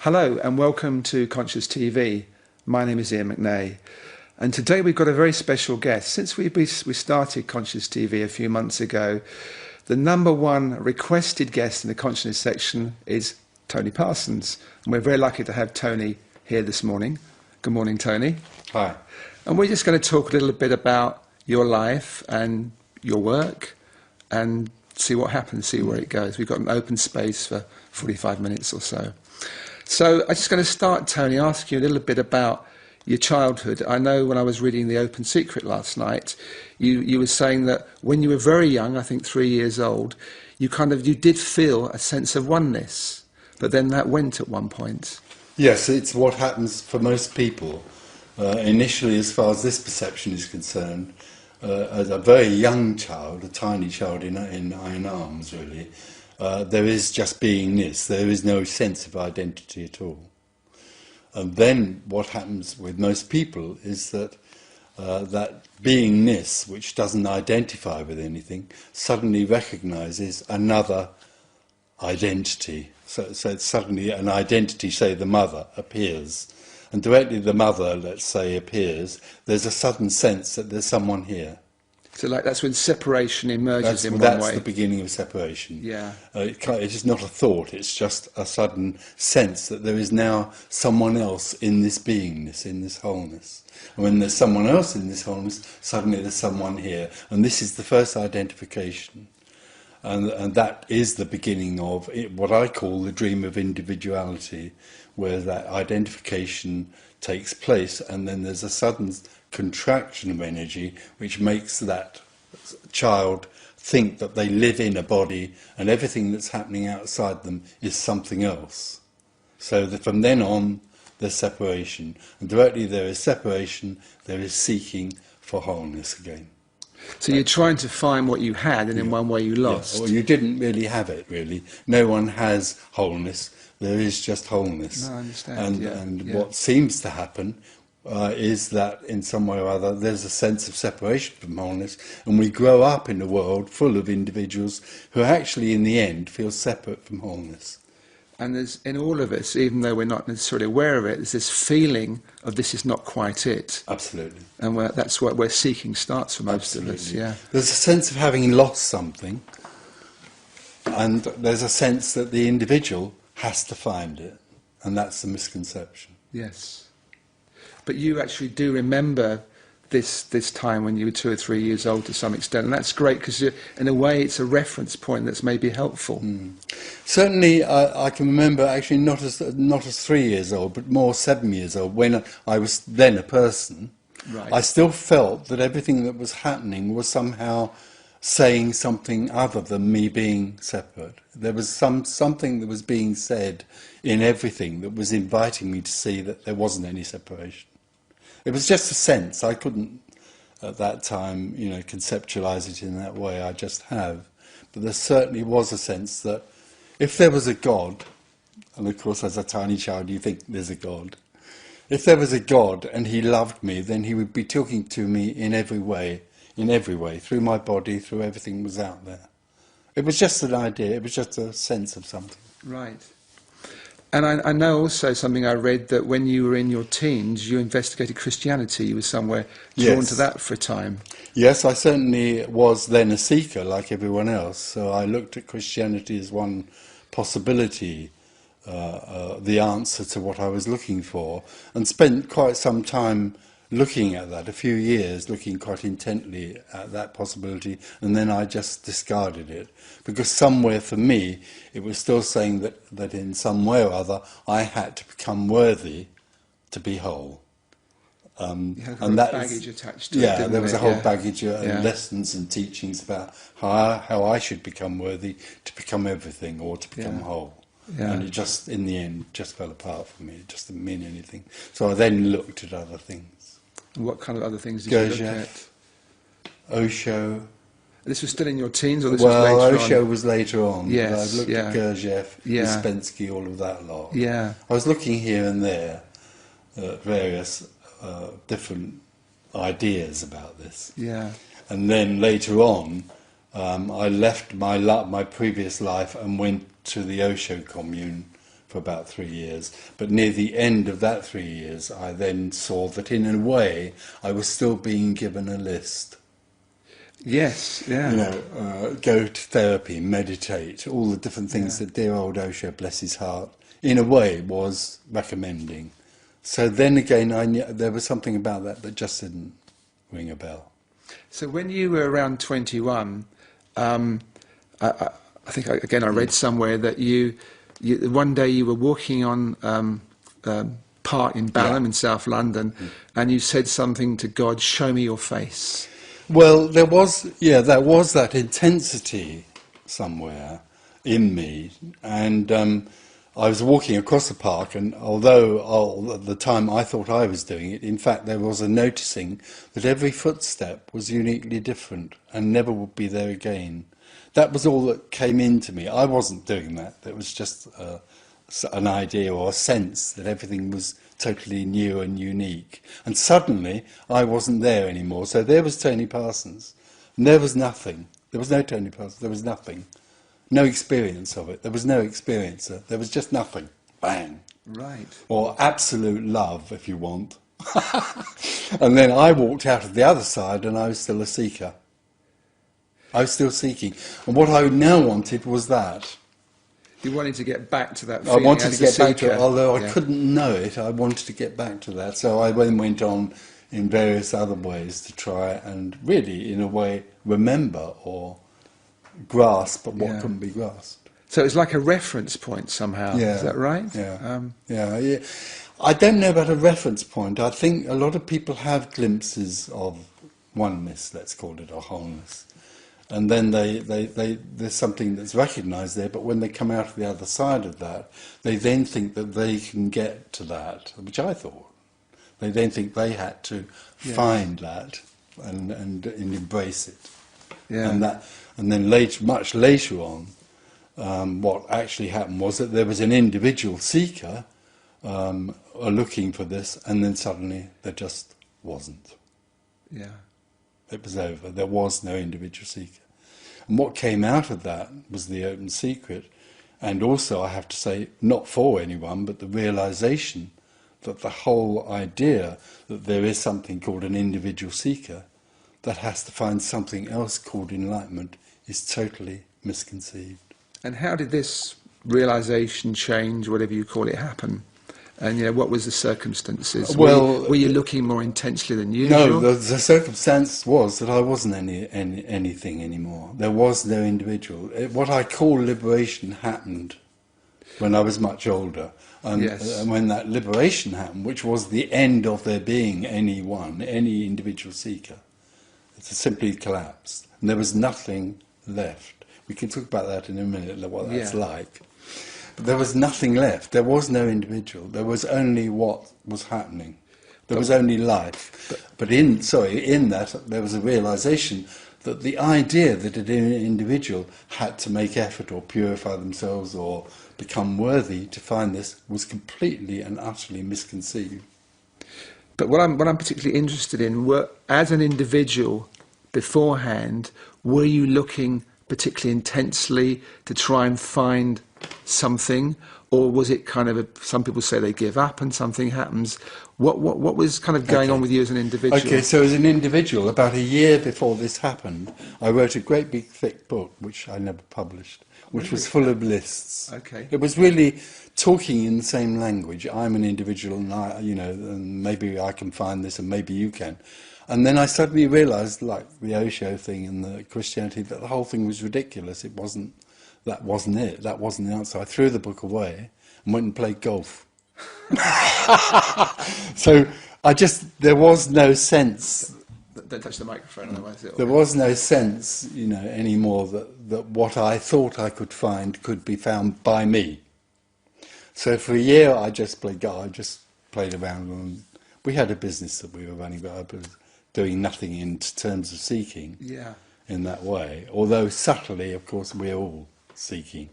Hello and welcome to Conscious TV. My name is Ian McNay, and today we've got a very special guest. Since we started Conscious TV a few months ago, the number one requested guest in the consciousness section is Tony Parsons, and we're very lucky to have Tony here this morning. Good morning, Tony. Hi. And we're just going to talk a little bit about your life and your work and see what happens, see where it goes. We've got an open space for 45 minutes or so. So I'm just going to start, Tony, ask you a little bit about your childhood. I know when I was reading The Open Secret last night, you were saying that when you were very young, I think 3 years old, you did feel a sense of oneness, but then that went at one point. Yes, it's what happens for most people. Initially, as far as this perception is concerned, as a very young child, a tiny child in arms, really, there is just beingness. There is no sense of identity at all. And then what happens with most people is that that beingness, which doesn't identify with anything, suddenly recognises another identity. So suddenly an identity, say the mother, appears. And directly the mother, let's say, appears, there's a sudden sense that there's someone here. So that's when separation emerges in one way. That's the beginning of separation. Yeah. It is not a thought, it's just a sudden sense that there is now someone else in this beingness, in this wholeness. And when there's someone else in this wholeness, suddenly there's someone here. And this is the first identification. And that is the beginning of what I call the dream of individuality, where that identification takes place, and then there's a sudden contraction of energy which makes that child think that they live in a body and everything that's happening outside them is something else. So that from then on there's separation, and directly there is separation, there is seeking for wholeness again. So you're trying to find what you had, and in one way you lost. Yeah. Well, you didn't really have it, really. No one has wholeness. There is just wholeness. No, I understand. And what seems to happen is that in some way or other there's a sense of separation from wholeness, and we grow up in a world full of individuals who actually in the end feel separate from wholeness. And there's, in all of us, even though we're not necessarily aware of it, there's this feeling of this is not quite it. Absolutely. And that's where seeking starts for most of us. Yeah. There's a sense of having lost something, and there's a sense that the individual has to find it, and that's the misconception. Yes. But you actually do remember this time when you were 2 or 3 years old to some extent, and that's great because in a way it's a reference point that's maybe helpful. Certainly I can remember actually not as 3 years old, but more 7 years old, when I was then a person. Right. I still felt that everything that was happening was somehow saying something other than me being separate. There was something that was being said in everything that was inviting me to see that there wasn't any separation. It was just a sense. I couldn't, at that time, conceptualize it in that way. I just have. But there certainly was a sense that if there was a God, and of course as a tiny child you think there's a God, if there was a God and he loved me, then he would be talking to me in every way, through my body, through everything was out there. It was just an idea, it was just a sense of something. Right. And I know also something I read, that when you were in your teens, you investigated Christianity. You were somewhere drawn to that for a time. Yes, I certainly was then a seeker like everyone else. So I looked at Christianity as one possibility, the answer to what I was looking for, and spent quite some time looking at that, a few years, looking quite intently at that possibility, and then I just discarded it. Because somewhere for me, it was still saying that in some way or other, I had to become worthy to be whole. You had a baggage attached to it, yeah, there was a whole baggage and lessons and teachings about how I should become worthy to become everything or to become whole. Yeah. And it just, in the end, just fell apart for me. It just didn't mean anything. So I then looked at other things. What kind of other things did you look at? Osho. This was still in your teens, or this was later on? Osho was later on. Yes, I looked at Gurdjieff, Ouspensky, all of that lot. Yeah. I was looking here and there at various different ideas about this. Yeah. And then later on, I left my previous life and went to the Osho commune for about 3 years. But near the end of that 3 years, I then saw that in a way I was still being given a list. Yes, yeah. You know, go to therapy, meditate, all the different things that dear old Osho, bless his heart, in a way was recommending. So then again, I knew there was something about that just didn't ring a bell. So when you were around 21, I think, again, I read somewhere that you one day you were walking on Park in Balham in South London, and you said something to God, "Show me your face." Well, there was that intensity somewhere in me, and I was walking across the park, and although at the time I thought I was doing it, in fact there was a noticing that every footstep was uniquely different and never would be there again. That was all that came into me. I wasn't doing that. It was just an idea or a sense that everything was totally new and unique. And suddenly I wasn't there anymore. So there was Tony Parsons. And there was nothing. There was no Tony Parsons. There was nothing. No experience of it. There was no experiencer. There was just nothing. Bang. Right. Or absolute love, if you want. And then I walked out of the other side and I was still a seeker. I was still seeking. And what I now wanted was that. You wanted to get back to that I feeling wanted as to get a back to it, seeker. although I Yeah. couldn't know it. I wanted to get back to that. So I then went on in various other ways to try and really, in a way, remember or grasp what couldn't be grasped. So it's like a reference point somehow. Yeah. Is that right? Yeah. Yeah. I don't know about a reference point. I think a lot of people have glimpses of oneness, let's call it, or wholeness. And then there's something that's recognised there, but when they come out of the other side of that, they then think that they can get to that, which I thought. They then think they had to find that and embrace it. Yeah. And then much later on, what actually happened was that there was an individual seeker looking for this, and then suddenly there just wasn't. Yeah. It was over. There was no individual seeker. And what came out of that was the open secret, and also, I have to say, not for anyone, but the realization that the whole idea that there is something called an individual seeker that has to find something else called enlightenment is totally misconceived. And how did this realization, change, whatever you call it, happen? And what was the circumstances? Well, were you looking more intensely than usual? No, the circumstance was that I wasn't anything anymore. There was no individual. What I call liberation happened when I was much older. And when that liberation happened, which was the end of there being any individual seeker, it simply collapsed. And there was nothing left. We can talk about that in a minute, what that's like. But there was nothing left. There was no individual. There was only what was happening. There was only life. But in that, there was a realization that the idea that an individual had to make effort or purify themselves or become worthy to find this was completely and utterly misconceived. But what I'm particularly interested in, as an individual beforehand, were you looking particularly intensely to try and find something, or was it kind of some people say they give up and something happens? What was kind of going on with you as an individual? Okay, so as an individual, about a year before this happened, I wrote a great big thick book, which I never published, which was full of lists. Okay. It was really talking in the same language. I'm an individual, and and maybe I can find this, and maybe you can. And then I suddenly realised, like the Osho thing and the Christianity, that the whole thing was ridiculous. That wasn't it. That wasn't the answer. I threw the book away and went and played golf. So there was no sense. Don't touch the microphone, otherwise it'll... There was no sense, anymore that what I thought I could find could be found by me. So for a year I just played golf. I just played around, and we had a business that we were running, but I was doing nothing in terms of seeking in that way. Although subtly, of course, we're all seeking.